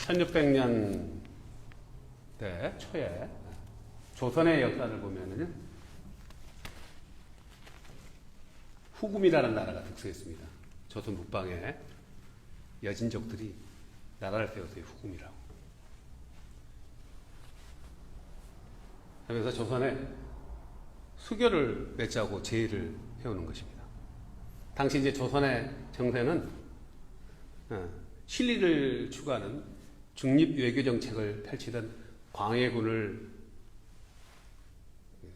1600년대 초에 조선의 역사를 보면은요, 후금이라는 나라가 득세했습니다. 조선 북방에 여진족들이 나라를 세웠어요. 후금이라고. 그래서 조선에 수교를 맺자고 제의를 해오는 것입니다. 당시 이제 조선의 정세는 신리를 추구하는 중립 외교 정책을 펼치던 광해군을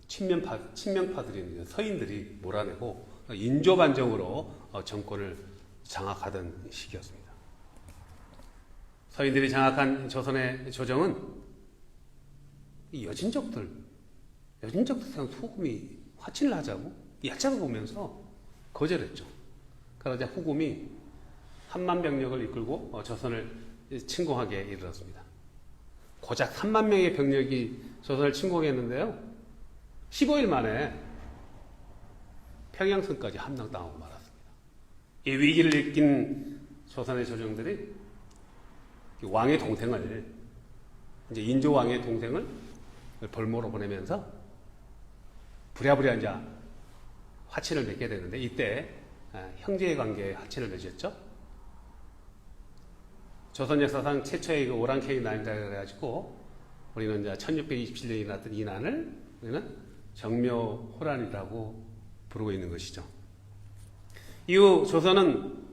친명파들인 서인들이 몰아내고 인조반정으로 정권을 장악하던 시기였습니다. 서인들이 장악한 조선의 조정은 이 여진족들 생각 후금이 화친을 하자고 얕잡아 보면서 거절했죠. 그러자 후금이 3만 병력을 이끌고 조선을 침공하게 이르렀습니다. 고작 3만 명의 병력이 조선을 침공했는데요, 15일 만에 평양성까지 함락당하고 말았습니다. 이 위기를 느낀 조선의 조정들이 왕의 동생을, 이제 인조 왕의 동생을 벌모로 보내면서 부랴부랴 이제 화친을 맺게 되는데, 이때 형제의 관계에 화친을 맺었죠. 조선 역사상 최초의 그 오랑캐의 난이라 그래가지고 우리는 이제 1627년에 일어났던 이 난을 우리는 정묘호란이라고 부르고 있는 것이죠. 이후 조선은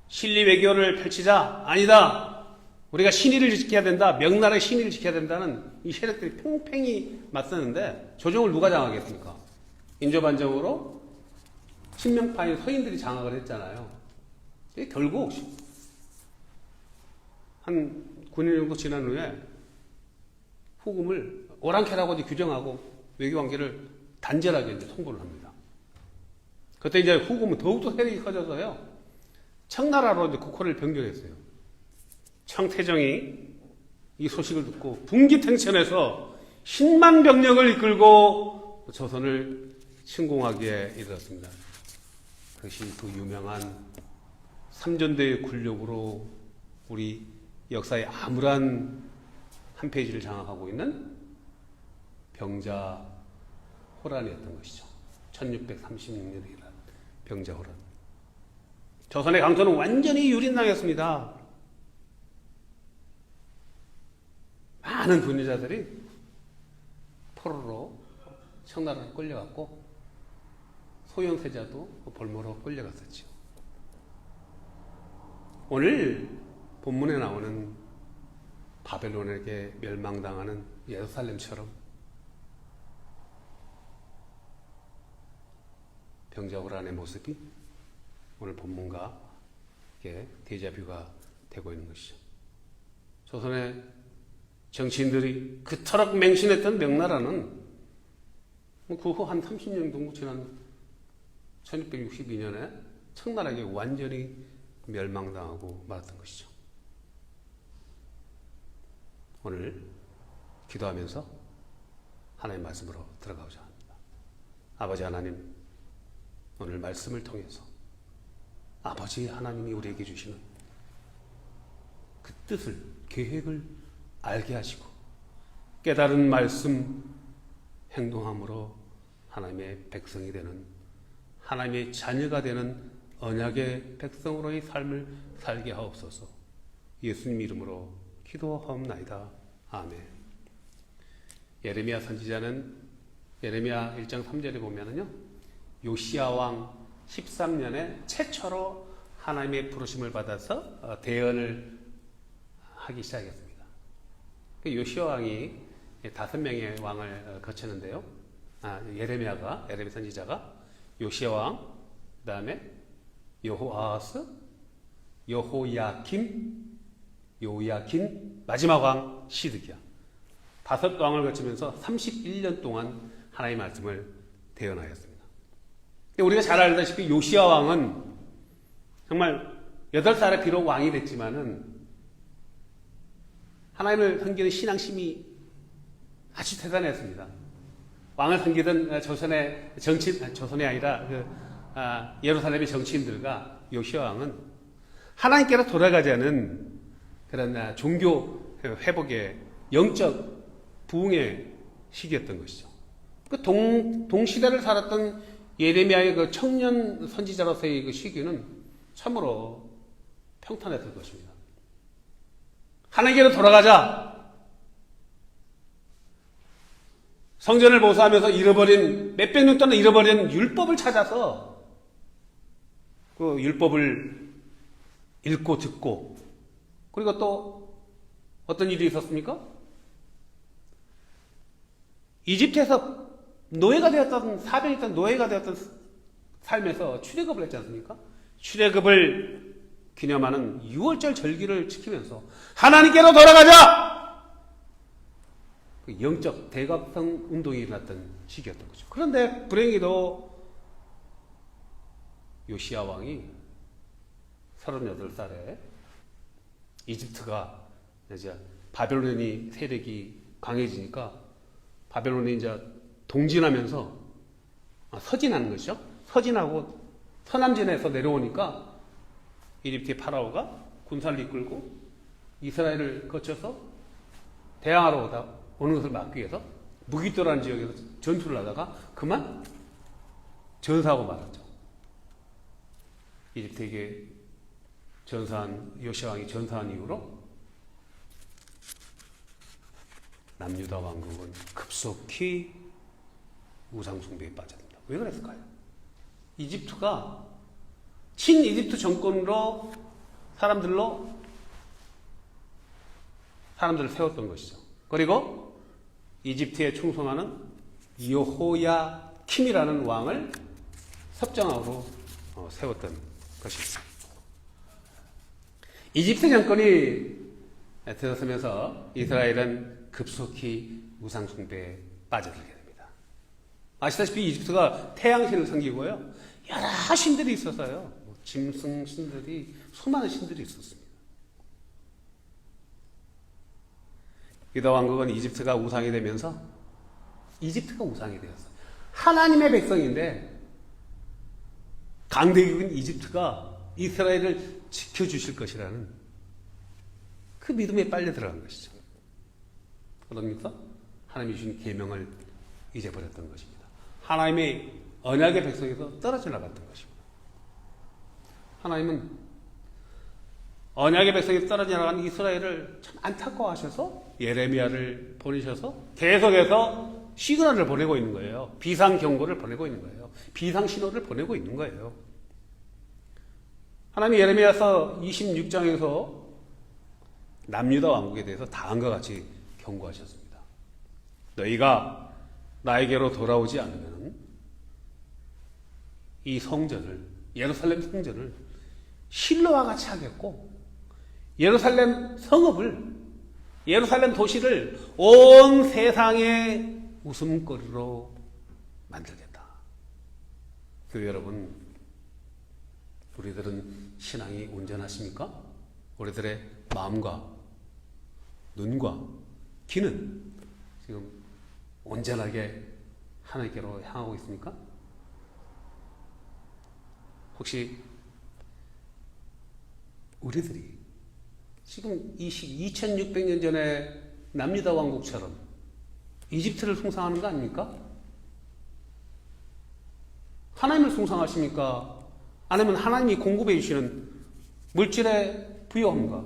신리 외교를 펼치자, 아니다, 우리가 신의를 지켜야 된다, 명나라의 신의를 지켜야 된다는 이 세력들이 팽팽히 맞섰는데, 조정을 누가 장악했습니까? 인조반정으로 친명파인 서인들이 장악을 했잖아요. 결국 한 9년 정도 지난 후에 후금을 오랑캐라고 규정하고 외교관계를 단절하게 이제 선고를 합니다. 그때 이제 후금은 더욱더 세력이 커져서요, 청나라로 이제 국호를 변경했어요. 청태정이 이 소식을 듣고 분기탱천해서 10만 병력을 이끌고 조선을 침공하기에 이르렀습니다. 그것이 그 유명한 삼전대의 굴욕으로 우리 역사의 암울한 한 페이지를 장악하고 있는 병자호란이었던 것이죠. 1636년에 일어난 병자호란. 조선의 강토는 완전히 유린당했습니다. 많은 분유자들이 포로로 청나라로 끌려갔고, 소현세자도 벌모로 끌려갔었죠. 오늘 본문에 나오는 바벨론에게 멸망당하는 예루살렘처럼 병자호란의 모습이 오늘 본문과 데자뷰가 되고 있는 것이죠. 조선의 정치인들이 그토록 맹신했던 명나라는 그 후 한 30년 정도 지난 1662년에 청나라에게 완전히 멸망당하고 말았던 것이죠. 오늘 기도하면서 하나님의 말씀으로 들어가고자 합니다. 아버지 하나님, 오늘 말씀을 통해서 아버지 하나님이 우리에게 주시는 그 뜻을, 계획을 알게 하시고 깨달은 말씀 행동함으로 하나님의 백성이 되는, 하나님의 자녀가 되는 언약의 백성으로의 삶을 살게 하옵소서. 예수님 이름으로 기도하옵나이다. 아멘. 예레미야 선지자는 예레미야 1장 3절에 보면은요, 요시야 왕 13년에 최초로 하나님의 부르심을 받아서 대언을 하기 시작했습니다. 요시야 왕이 5명의 왕을 거쳤는데요. 예레미야 선지자가 요시야 왕, 그 다음에 여호아하스, 여호야김, 마지막 왕 시드기야. 5왕을 거치면서 31년 동안 하나님의 말씀을 대언하였습니다. 우리가 잘 알다시피 요시야 왕은 정말 8살에 비록 왕이 됐지만은 하나님을 섬기는 신앙심이 아주 대단했습니다. 왕을 섬기던 조선이 아니라 예루살렘의 정치인들과 요시야 왕은 하나님께로 돌아가자는 그런 종교 회복의 영적 부흥의 시기였던 것이죠. 그 동시대를 살았던 예레미야의 그 청년 선지자로서의 그 시기는 참으로 평탄했을 것입니다. 하나님께로 돌아가자. 성전을 보수하면서 잃어버린, 몇백 년 동안 잃어버린 율법을 찾아서 그 율법을 읽고 듣고, 그리고 또 어떤 일이 있었습니까? 이집트에서 노예가 되었던, 사병이 있던 노예가 되었던 삶에서 출애굽을 했지 않습니까? 출애굽을 기념하는 6월절 절기를 지키면서 하나님께로 돌아가자! 그 영적 대각성 운동이 일어났던 시기였던 거죠. 그런데 불행히도 요시야 왕이 38살에 이집트가 이제 바벨론이 세력이 강해지니까 바벨론이 이제 동진하면서 서진하는 것이죠. 서진하고 서남진에서 내려오니까 이집트의 파라오가 군사를 이끌고 이스라엘을 거쳐서 대항하러 오는 것을 막기 위해서 무기토라는 지역에서 전투를 하다가 그만 전사하고 말았죠. 이집트에게 요시야 왕이 전사한 이후로 남유다 왕국은 급속히 우상숭배에 빠져듭니다. 왜 그랬을까요? 이집트가 친이집트 정권으로 사람들을 세웠던 것이죠. 그리고 이집트에 충성하는 여호야킴이라는 왕을 섭정왕으로 세웠던 것입니다. 이집트 정권이 들어서면서 이스라엘은 급속히 우상숭배에 빠져들게 됩니다. 아시다시피 이집트가 태양신을 섬기고요, 여러 신들이 있었어요. 짐승 신들이, 수많은 신들이 있었습니다. 유다 왕국은 이집트가 우상이 되면서 이집트가 우상이 되었어요. 하나님의 백성인데 강대국인 이집트가 이스라엘을 지켜주실 것이라는 그 믿음에 빨려 들어간 것이죠. 그러니까 하나님이 주신 계명을 잊어버렸던 것입니다. 하나님의 언약의 백성에서 떨어져 나갔던 것입니다. 하나님은 언약의 백성에서 떨어져 나간 이스라엘을 참 안타까워하셔서 예레미야를 보내셔서 계속해서 시그널을 보내고 있는 거예요. 비상 경고를 보내고 있는 거예요. 비상 신호를 보내고 있는 거예요. 하나님이 예레미야서 26장에서 남유다 왕국에 대해서 다음과 같이 경고하셨습니다. 너희가 나에게로 돌아오지 않으면 이 성전을, 예루살렘 성전을 실로와 같이 하겠고, 예루살렘 성읍을, 예루살렘 도시를 온 세상의 웃음거리로 만들겠다. 교회 여러분, 우리들은 신앙이 온전하십니까? 우리들의 마음과 눈과 귀는 지금 온전하게 하나님께로 향하고 있습니까? 혹시 우리들이 지금 이 시기 2600년 전에 남유다 왕국처럼 이집트를 숭상하는 거 아닙니까? 하나님을 숭상하십니까? 아니면 하나님이 공급해 주시는 물질의 부요함과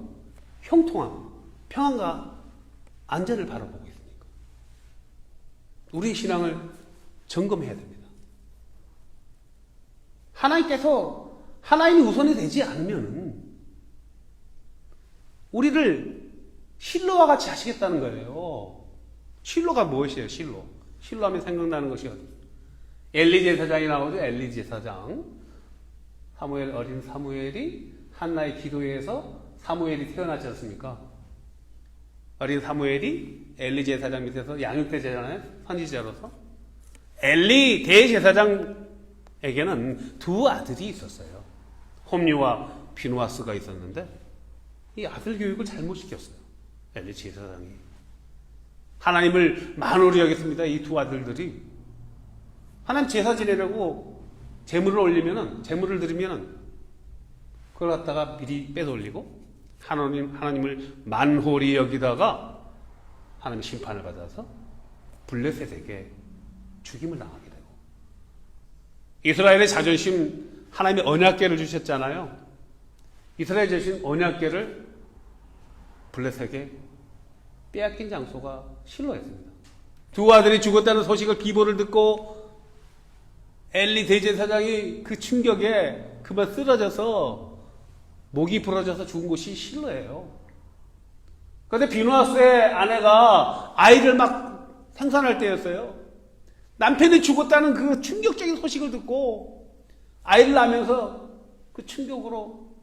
형통함, 평안과 안전을 바라보고 있습니까? 우리의 신앙을 점검해야 됩니다. 하나님께서 하나님이 우선이 되지 않으면 우리를 실로와 같이 하시겠다는 거예요. 실로가 무엇이에요? 실로 하면 생각나는 것이 엘리 제사장이 나오죠. 엘리 제사장. 어린 사무엘이 한나의 기도에서 사무엘이 태어나지 않습니까? 어린 사무엘이 엘리 제사장 밑에서 양육되잖아요. 선지자로서. 엘리 대제사장에게는 두 아들이 있었어요. 홈리와 비누아스가 있었는데 이 아들 교육을 잘못 시켰어요. 엘리 제사장이. 하나님을 만홀히 여겼습니다. 이 두 아들들이. 하나님 제사 지내려고 재물을 드리면은 그걸 갖다가 미리 빼돌리고 하나님을 만홀히 여기다가 하나님의 심판을 받아서 블레셋에게 죽임을 당하게 되고, 이스라엘의 자존심, 하나님의 언약궤를 주셨잖아요. 이스라엘 주신 언약궤를 블레셋에게 빼앗긴 장소가 실로였습니다. 두 아들이 죽었다는 소식을 비보를 듣고 엘리 대제사장이 그 충격에 그만 쓰러져서 목이 부러져서 죽은 곳이 실로예요. 그런데 비누아스의 아내가 아이를 막 생산할 때였어요. 남편이 죽었다는 그 충격적인 소식을 듣고 아이를 낳으면서 그 충격으로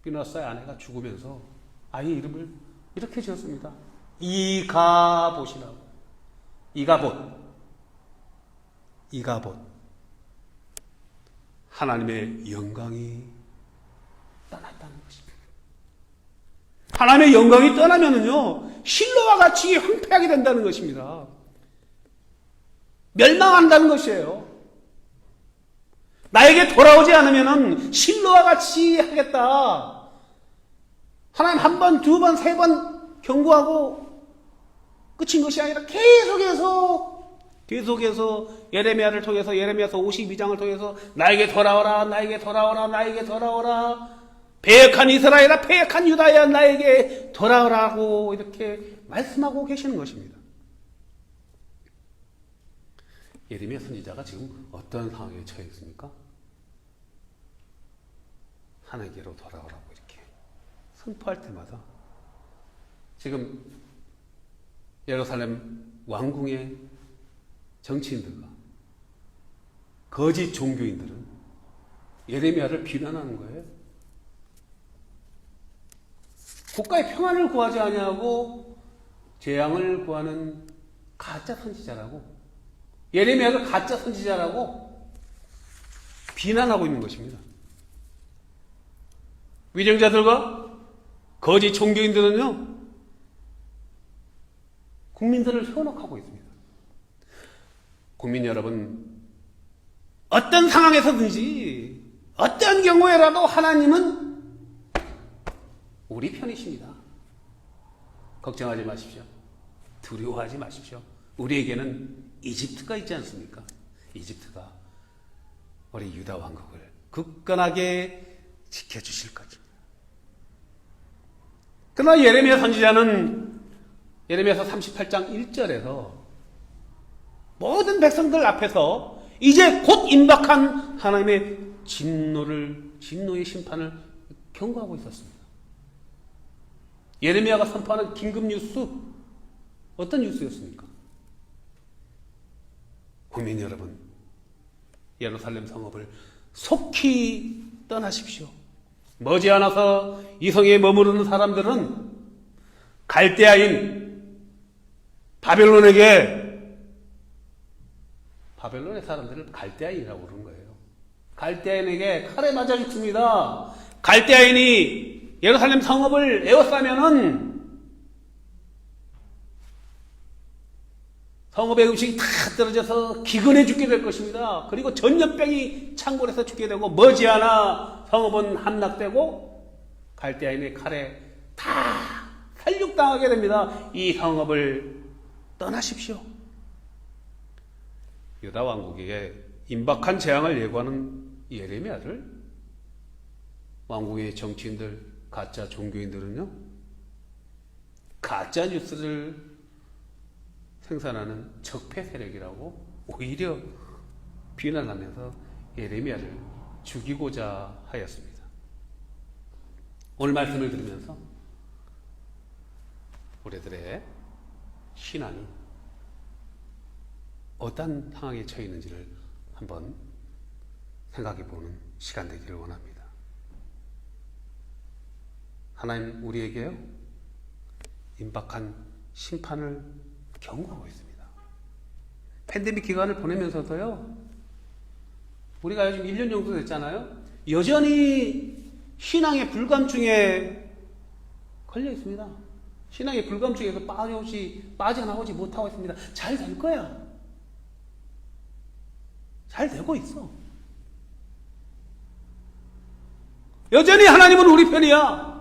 비누아스의 아내가 죽으면서 아이 이름을 이렇게 지었습니다. 이가봇이라고. 이가봇. 하나님의 영광이 떠났다는 것입니다. 하나님의 영광이 떠나면은요, 실로와 같이 황폐하게 된다는 것입니다. 멸망한다는 것이에요. 나에게 돌아오지 않으면은 실로와 같이 하겠다. 하나님 한 번, 두 번, 세 번 경고하고 끝인 것이 아니라 계속해서 예레미야를 통해서, 예레미야서 52장을 통해서 나에게 돌아오라, 나에게 돌아오라, 나에게 돌아오라, 패역한 이스라엘아, 패역한 유다야, 나에게 돌아오라고 이렇게 말씀하고 계시는 것입니다. 예레미야 선지자가 지금 어떤 상황에 처해 있습니까? 하나님께로 돌아오라고 이렇게 선포할 때마다 지금 예루살렘 왕궁의 정치인들과 거짓 종교인들은 예레미야를 비난하는 거예요. 국가의 평안을 구하지 아니하고 재앙을 구하는 가짜 선지자라고, 예레미야를 가짜 선지자라고 비난하고 있는 것입니다. 위정자들과 거짓 종교인들은요, 국민들을 현혹하고 있습니다. 국민 여러분, 어떤 상황에서든지 어떤 경우에라도 하나님은 우리 편이십니다. 걱정하지 마십시오. 두려워하지 마십시오. 우리에게는 이집트가 있지 않습니까? 이집트가 우리 유다 왕국을 굳건하게 지켜주실 것입니다. 그러나 예레미야 선지자는 예레미야서 38장 1절에서 모든 백성들 앞에서 이제 곧 임박한 하나님의 진노의 심판을 경고하고 있었습니다. 예레미야가 선포하는 긴급 뉴스, 어떤 뉴스였습니까? 국민 여러분, 예루살렘 성읍을 속히 떠나십시오. 머지않아서 이 성에 머무르는 사람들은 갈대아인 바벨론의 사람들을 갈대아인이라고 그러는 거예요. 갈대아인에게 칼에 맞아 죽습니다. 갈대아인이 예루살렘 성읍을 에워싸면은 성읍의 음식이 다 떨어져서 기근해 죽게 될 것입니다. 그리고 전염병이 창궐해서 죽게 되고, 머지않아 성읍은 함락되고 갈대아인의 칼에 다 살육당하게 됩니다. 이 성읍을 떠나십시오. 유다 왕국에게 임박한 재앙을 예고하는 예레미야를 왕국의 정치인들, 가짜 종교인들은요, 가짜 뉴스를 생산하는 적폐 세력이라고 오히려 비난하면서 예레미야를 죽이고자 하였습니다. 오늘 말씀을 들으면서 우리들의 신앙이 어떤 상황에 처해 있는지를 한번 생각해 보는 시간 되기를 원합니다. 하나님 우리에게요, 임박한 심판을 경고하고 있습니다. 팬데믹 기간을 보내면서도요, 우리가 요즘 1년 정도 됐잖아요. 여전히 신앙의 불감증에 걸려 있습니다. 신앙의 불감증에서 빠져나오지 못하고 있습니다. 잘 될 거야. 잘 되고 있어. 여전히 하나님은 우리 편이야.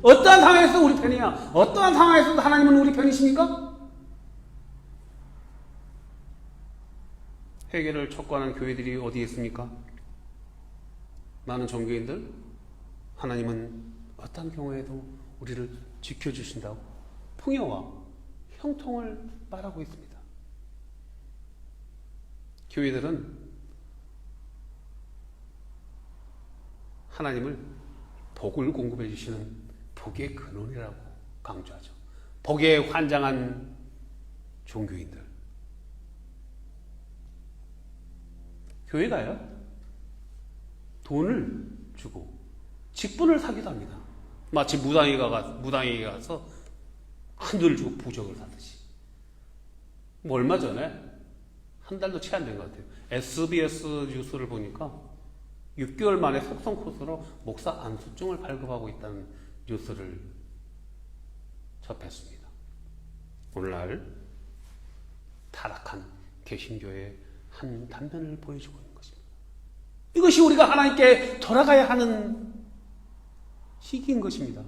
어떠한 상황에서도 우리 편이야. 어떠한 상황에서도 하나님은 우리 편이십니까? 회개를 촉구하는 교회들이 어디에 있습니까? 많은 종교인들, 하나님은 어떤 경우에도 우리를 지켜주신다고 풍요와 형통을 말하고 있습니다. 교회들은 하나님을 복을 공급해 주시는 복의 근원이라고 강조하죠. 복에 환장한 종교인들. 교회가요, 돈을 주고 직분을 사기도 합니다. 마치 무당에게 가서 큰 돈을 주고 부적을 사듯이. 뭐 얼마 전에, 한 달도 채 안 된 것 같아요, SBS 뉴스를 보니까 6개월 만에 속성 코스로 목사 안수증을 발급하고 있다는 뉴스를 접했습니다. 오늘날 타락한 개신교의 한 단면을 보여주고 있는 것입니다. 이것이 우리가 하나님께 돌아가야 하는 시기인 것입니다.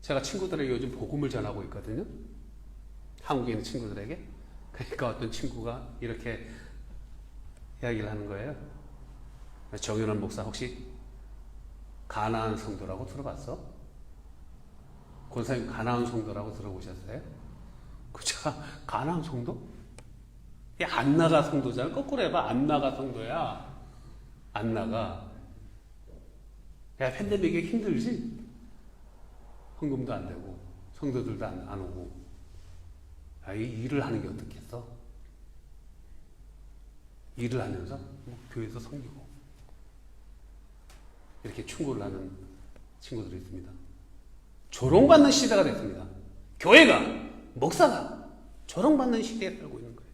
제가 친구들에게 요즘 복음을 전하고 있거든요. 한국에 있는 친구들에게. 그러니까 어떤 친구가 이렇게 이야기를 하는 거예요. 정윤원 목사 혹시 가나안 성도라고 들어봤어? 권사님 가나안 성도라고 들어보셨어요? 그쵸? 가나안 성도? 이 안나가 성도잖아. 거꾸로 해봐. 안나가 성도야. 안나가. 야, 팬데믹에 힘들지? 헌금도 안 되고 성도들도 안 오고. 야, 이 일을 하는 게 어떻겠어? 일을 하면서 교회에서 섬기고 이렇게 충고를 하는 친구들이 있습니다. 조롱받는 시대가 됐습니다. 교회가, 목사가 조롱받는 시대에 살고 있는 거예요.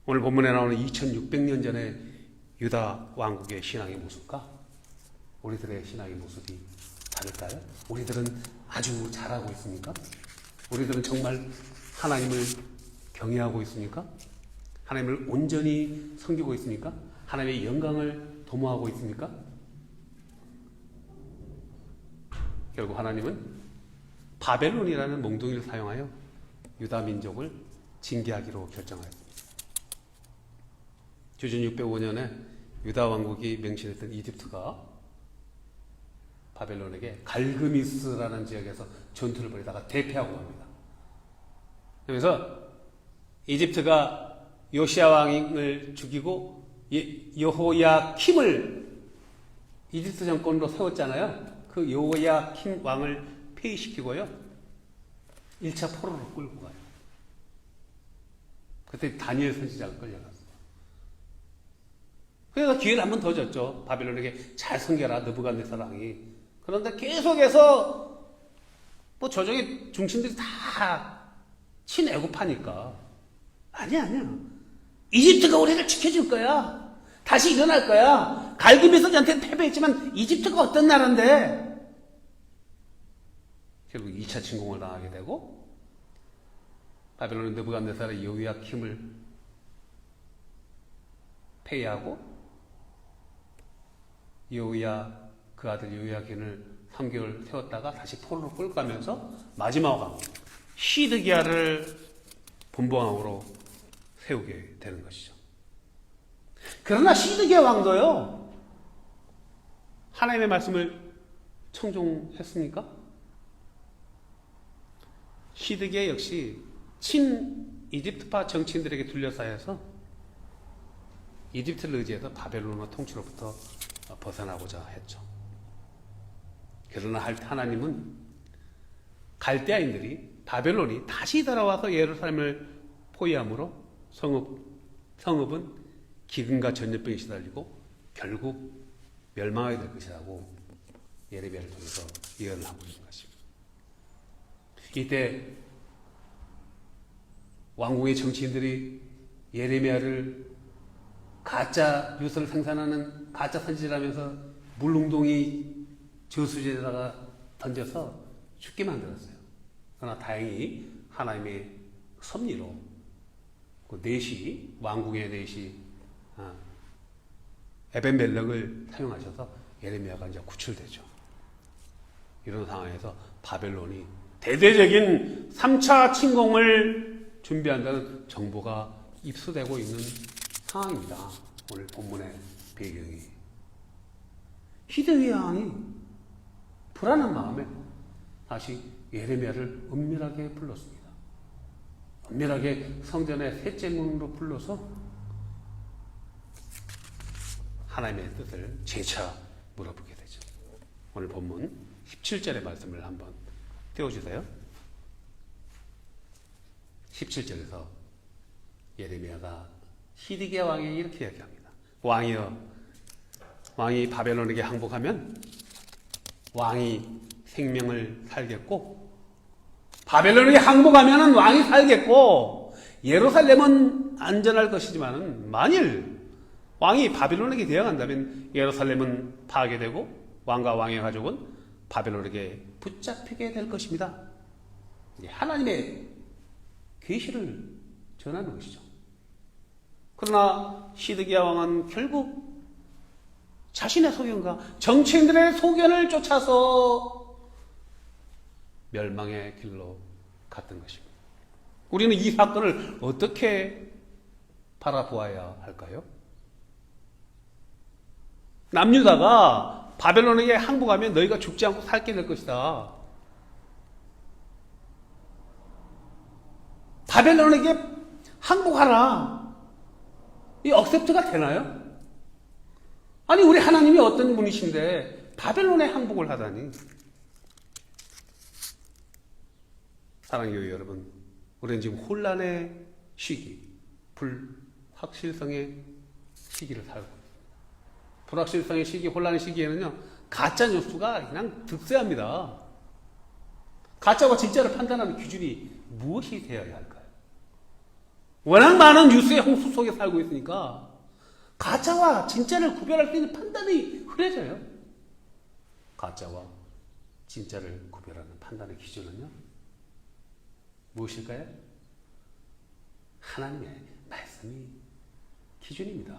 오늘 본문에 나오는 2600년 전의 유다 왕국의 신앙의 모습과 우리들의 신앙의 모습이 다를까요? 우리들은 아주 잘하고 있습니까? 우리들은 정말 하나님을 경외하고 있습니까? 하나님을 온전히 섬기고 있습니까? 하나님의 영광을 도모하고 있습니까? 결국 하나님은 바벨론이라는 몽둥이를 사용하여 유다 민족을 징계하기로 결정하였습니다. 주전 605년에 유다 왕국이 맹신했던 이집트가 바벨론에게 갈그미스라는 지역에서 전투를 벌이다가 대패하고 갑니다. 그래서 이집트가 요시야 왕을 죽이고 여호야킴을 이집트 정권으로 세웠잖아요. 그 여호야킴 왕을 폐위시키고요, 1차 포로로 끌고 가요. 그때 다니엘 선지자가 끌려갔어요. 그래서 기회를 한 번 더 줬죠. 바벨론에게 잘 섬겨라, 느부갓네살 왕이. 그런데 계속해서 뭐 조정의 중심들이 다 친애고파니까 아니야. 이집트가 우리를 지켜줄 거야. 다시 일어날 거야. 갈기미스한테는 패배했지만 이집트가 어떤 나라인데. 결국 2차 침공을 당하게 되고 바벨론의 느부갓네살의 여호야킴을 폐위하고 여호야 그 아들 여호야긴을 3개월 세웠다가 다시 포로로 끌고 가면서 마지막 왕 시드기야를 본보왕으로 세우게 되는 것이죠. 그러나 시드기야 왕도요, 하나님의 말씀을 청종했습니까? 시드기야 역시 친 이집트파 정치인들에게 둘러싸여서 이집트를 의지해서 바벨론의 통치로부터 벗어나고자 했죠. 그러나 하나님은 갈대아인들이, 바벨론이 다시 돌아와서 예루살렘을 포위함으로 성읍은 기근과 전염병에 시달리고 결국 멸망하게 될 것이라고 예레미야를 통해서 예언을 하고 있는 것입니다. 이때 왕궁의 정치인들이 예레미야를 가짜 뉴스를 생산하는 가짜 선지자라면서 물웅동이 저수지에다가 던져서 죽게 만들었어요. 그러나 다행히 하나님의 섭리로 그 넷이, 왕궁의 넷이 에벤멜렉을 사용하셔서 예레미야가 이제 구출되죠. 이런 상황에서 바벨론이 대대적인 3차 침공을 준비한다는 정보가 입수되고 있는 상황입니다. 오늘 본문의 배경이. 히드기야 왕이 불안한 마음에 다시 예레미야를 은밀하게 불렀습니다. 은밀하게 성전의 셋째 문으로 불러서 하나님의 뜻을 재차 물어보게 되죠. 오늘 본문 17절의 말씀을 한번 띄워주세요. 17절에서 예레미야가 히드기야 왕에게 이렇게 이야기합니다. 왕이여, 왕이 바벨론에게 항복하면 왕이 생명을 살겠고, 바벨론에게 항복하면 왕이 살겠고, 예루살렘은 안전할 것이지만 만일 왕이 바벨론에게 대항한다면 예루살렘은 파괴되고 왕과 왕의 가족은 바벨론에게 붙잡히게 될 것입니다. 하나님의 계시를 전하는 것이죠. 그러나 시드기야 왕은 결국 자신의 소견과 정치인들의 소견을 쫓아서 멸망의 길로 갔던 것입니다. 우리는 이 사건을 어떻게 바라보아야 할까요? 남유다가 바벨론에게 항복하면 너희가 죽지 않고 살게 될 것이다. 바벨론에게 항복하라. 이 억셉트가 되나요? 아니, 우리 하나님이 어떤 분이신데 바벨론에 항복을 하다니. 사랑교회 여러분, 우리는 지금 혼란의 시기, 불확실성의 시기를 살고 있습니다. 불확실성의 시기, 혼란의 시기에는요, 가짜 뉴스가 그냥 득세합니다. 가짜와 진짜를 판단하는 기준이 무엇이 되어야 할까요? 워낙 많은 뉴스의 홍수 속에 살고 있으니까 가짜와 진짜를 구별할 수 있는 판단이 흐려져요. 가짜와 진짜를 구별하는 판단의 기준은요, 무엇일까요? 하나님의 말씀이 기준입니다.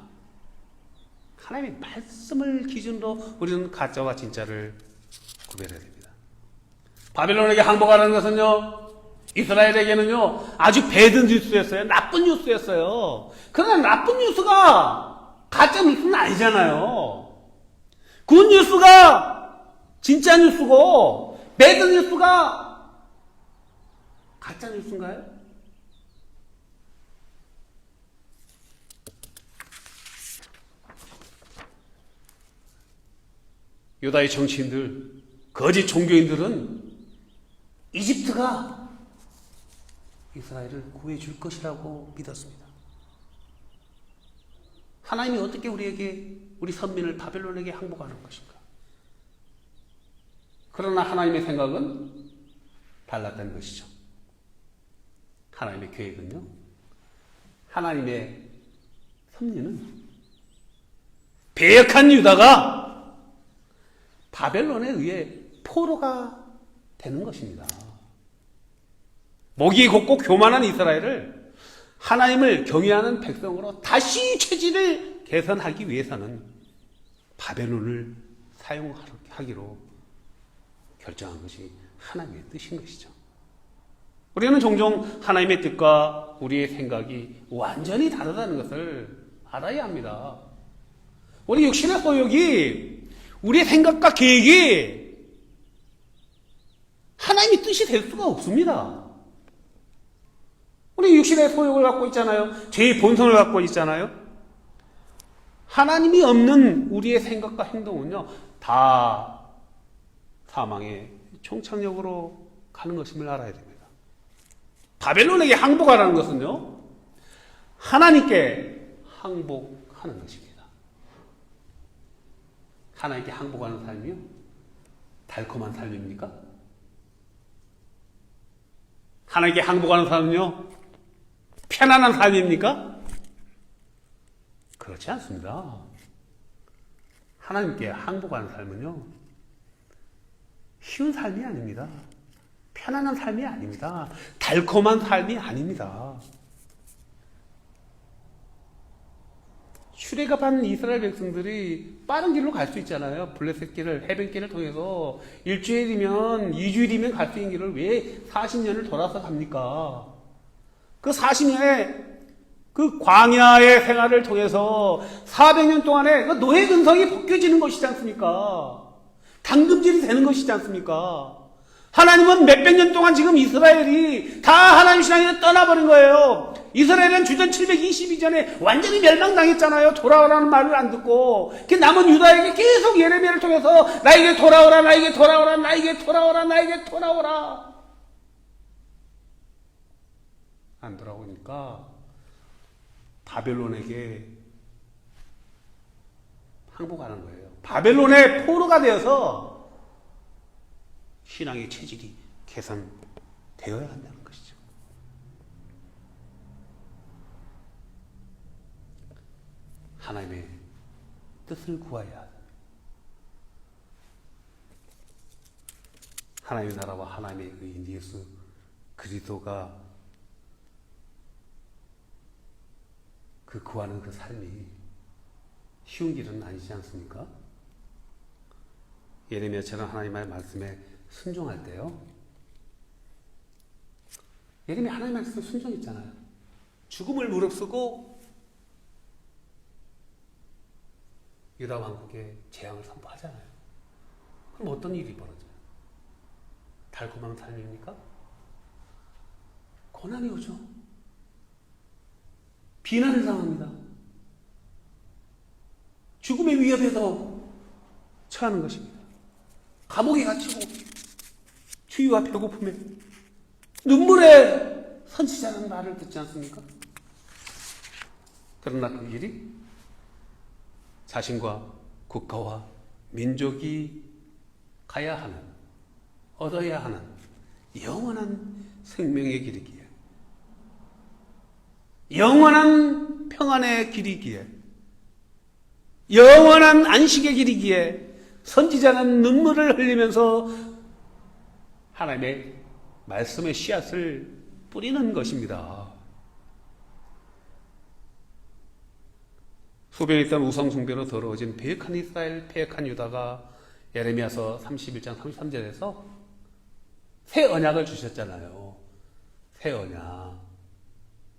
하나님의 말씀을 기준으로 우리는 가짜와 진짜를 구별해야 됩니다. 바벨론에게 항복하라는 것은요, 이스라엘에게는요, 아주 배드 뉴스였어요. 나쁜 뉴스였어요. 그러나 나쁜 뉴스가 가짜 뉴스는 아니잖아요. 굿 뉴스가 진짜 뉴스고, 배드 뉴스가 가짜 뉴스인가요? 유다의 정치인들, 거짓 종교인들은 이집트가 이스라엘을 구해줄 것이라고 믿었습니다. 하나님이 어떻게 우리 선민을 바벨론에게 항복하는 것인가? 그러나 하나님의 생각은 달랐다는 것이죠. 하나님의 계획은요, 하나님의 섭리는 배역한 유다가 바벨론에 의해 포로가 되는 것입니다. 목이 곱고 교만한 이스라엘을 하나님을 경외하는 백성으로 다시 체질을 개선하기 위해서는 바벨론을 사용하기로 결정한 것이 하나님의 뜻인 것이죠. 우리는 종종 하나님의 뜻과 우리의 생각이 완전히 다르다는 것을 알아야 합니다. 우리 육신의 소욕이, 우리의 생각과 계획이 하나님의 뜻이 될 수가 없습니다. 우리 육신의 소욕을 갖고 있잖아요. 죄의 본성을 갖고 있잖아요. 하나님이 없는 우리의 생각과 행동은요, 다 사망의 총착역으로 가는 것임을 알아야 됩니다. 바벨론에게 항복하라는 것은요, 하나님께 항복하는 것입니다. 하나님께 항복하는 삶이요, 달콤한 삶입니까? 하나님께 항복하는 삶은요, 편안한 삶입니까? 그렇지 않습니다. 하나님께 항복하는 삶은요, 쉬운 삶이 아닙니다. 편안한 삶이 아닙니다. 달콤한 삶이 아닙니다. 출애굽한 이스라엘 백성들이 빠른 길로 갈 수 있잖아요. 블레셋길을, 해변길을 통해서 일주일이면 2주일이면 갈 수 있는 길을 왜 40년을 돌아서 갑니까? 그 40년의 그 광야의 생활을 통해서 400년 동안에 그 노예 근성이 벗겨지는 것이지 않습니까? 당금질이 되는 것이지 않습니까? 하나님은 몇백 년 동안 지금 이스라엘이 다 하나님 신앙에서 떠나버린 거예요. 이스라엘은 주전 722전에 완전히 멸망당했잖아요. 돌아오라는 말을 안 듣고. 그 남은 유다에게 계속 예레미야를 통해서 나에게 돌아오라, 나에게 돌아오라, 나에게 돌아오라, 나에게 돌아오라. 안 돌아오니까 바벨론에게 항복하는 거예요. 바벨론의 포로가 되어서 신앙의 체질이 개선되어야 한다는 것이죠. 하나님의 뜻을 구하여야 한다. 하나님의 나라와 하나님의 의인 예수 그리스도가 그 구하는 그 삶이 쉬운 길은 아니지 않습니까? 예레미야처럼 하나님의 말씀에 순종할 때요. 예레미야 하나님 말씀에 순종했잖아요. 죽음을 무릅쓰고 유다 왕국에 재앙을 선포하잖아요. 그럼 어떤 일이 벌어져요? 달콤한 삶입니까? 고난이 오죠. 비난을 당합니다. 죽음의 위협에서 처하는 것입니다. 감옥에 갇히고 추위와 배고픔에 눈물에 선지자라는 말을 듣지 않습니까? 그러나 그 일이 자신과 국가와 민족이 가야 하는, 얻어야 하는 영원한 생명의 길이기에, 영원한 평안의 길이기에, 영원한 안식의 길이기에 선지자는 눈물을 흘리면서 하나님의 말씀의 씨앗을 뿌리는 것입니다. 소변에 있던 우상 숭배로 더러워진 패역한 이스라엘, 패역한 유다가 예레미야서 31장 33절에서 새 언약을 주셨잖아요. 새 언약.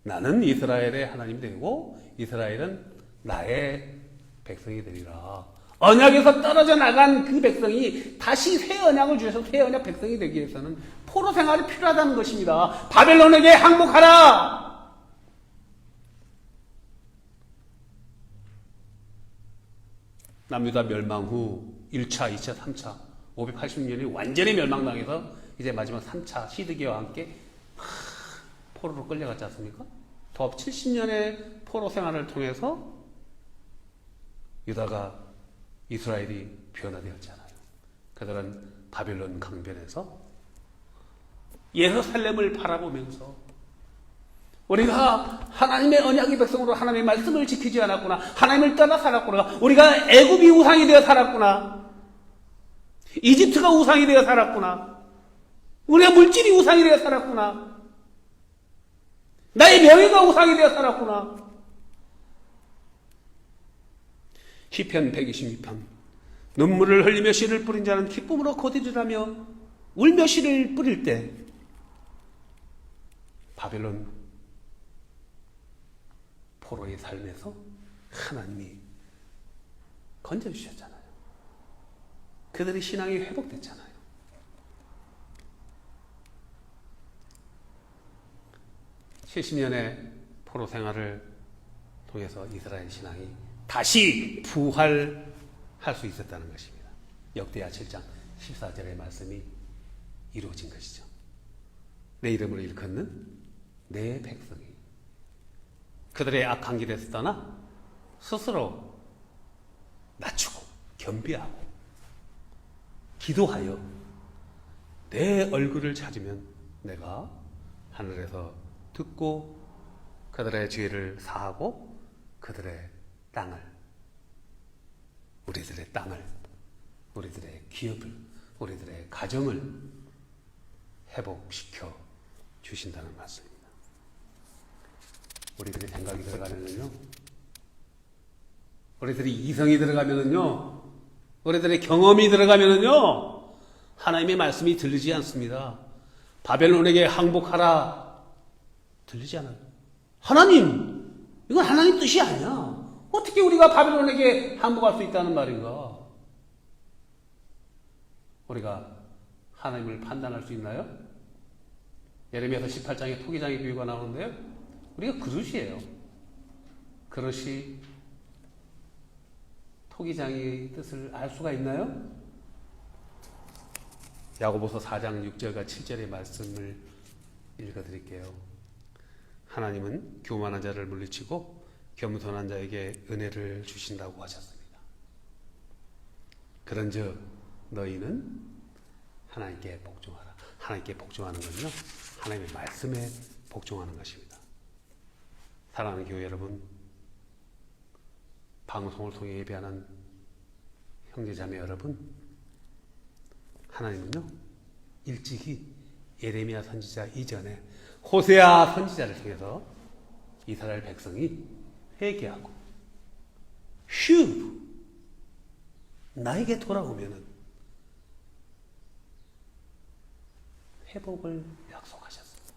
나는 이스라엘의 하나님이 되고 이스라엘은 나의 백성이 되리라. 언약에서 떨어져 나간 그 백성이 다시 새 언약을 주셔서 새 언약 백성이 되기 위해서는 포로 생활이 필요하다는 것입니다. 바벨론에게 항복하라. 남유다 멸망 후 1차, 2차, 3차 580년이 완전히 멸망당해서 이제 마지막 3차 시드기와 함께 포로로 끌려갔지 않습니까? 더 70년의 포로 생활을 통해서 유다가 이스라엘이 변화되었잖아요. 그들은 바벨론 강변에서 예루살렘을 바라보면서 우리가 하나님의 언약의 백성으로 하나님의 말씀을 지키지 않았구나. 하나님을 떠나 살았구나. 우리가 애굽이 우상이 되어 살았구나. 이집트가 우상이 되어 살았구나. 우리가 물질이 우상이 되어 살았구나. 나의 명예가 우상이 되어 살았구나. 시편 126편 눈물을 흘리며 씨를 뿌린 자는 기쁨으로 거두리라며 울며 씨를 뿌릴 때 바벨론 포로의 삶에서 하나님이 건져주셨잖아요. 그들의 신앙이 회복됐잖아요. (70년의) 포로 생활을 통해서 이스라엘 신앙이 다시 부활할 수 있었다는 것입니다. 역대하 7장 14절의 말씀이 이루어진 것이죠. 내 이름을 일컫는 내 백성이 그들의 악한 길에서 떠나 스스로 낮추고 겸비하고 기도하여 내 얼굴을 찾으면 내가 하늘에서 듣고 그들의 죄를 사하고 그들의 땅을, 우리들의 땅을, 우리들의 기업을, 우리들의 가정을 회복시켜 주신다는 말씀입니다. 우리들의 생각이 들어가면요, 우리들이 이성이 들어가면은요, 우리들의 경험이 들어가면은요, 하나님의 말씀이 들리지 않습니다. 바벨론에게 항복하라 들리지 않아요. 하나님, 이건 하나님 뜻이 아니야. 어떻게 우리가 바벨론에게 항복할 수 있다는 말인가? 우리가 하나님을 판단할 수 있나요? 예레미야서 18장에 토기장의 비유가 나오는데요. 우리가 그릇이에요. 그릇이 토기장의 뜻을 알 수가 있나요? 야고보서 4장 6절과 7절의 말씀을 읽어드릴게요. 하나님은 교만한 자를 물리치고 겸손한 자에게 은혜를 주신다고 하셨습니다. 그런즉 너희는 하나님께 복종하라. 하나님께 복종하는 것은요, 하나님의 말씀에 복종하는 것입니다. 사랑하는 교회 여러분, 방송을 통해 예배하는 형제자매 여러분, 하나님은요, 일찍이 예레미야 선지자 이전에 호세아 선지자를 통해서 이스라엘 백성이 회개하고 나에게 돌아오면은 회복을 약속하셨습니다.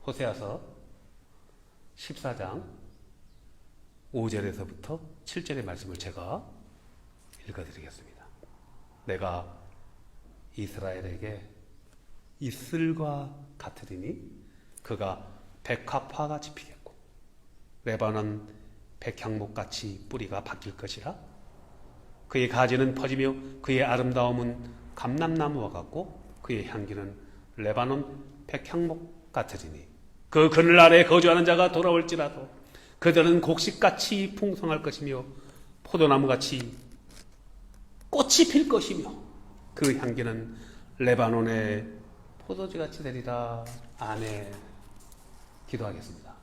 호세아서 14장 5절에서부터 7절의 말씀을 제가 읽어드리겠습니다. 내가 이스라엘에게 이슬과 같으리니 그가 백합화같이 피겠고 레바논 백향목같이 뿌리가 바뀔 것이라. 그의 가지는 퍼지며 그의 아름다움은 감람나무와 같고 그의 향기는 레바논 백향목 같으리니 그 그늘 아래 거주하는 자가 돌아올지라도 그들은 곡식같이 풍성할 것이며 포도나무같이 꽃이 필 것이며 그 향기는 레바논의 포도주같이 되리라. 아멘. 기도하겠습니다.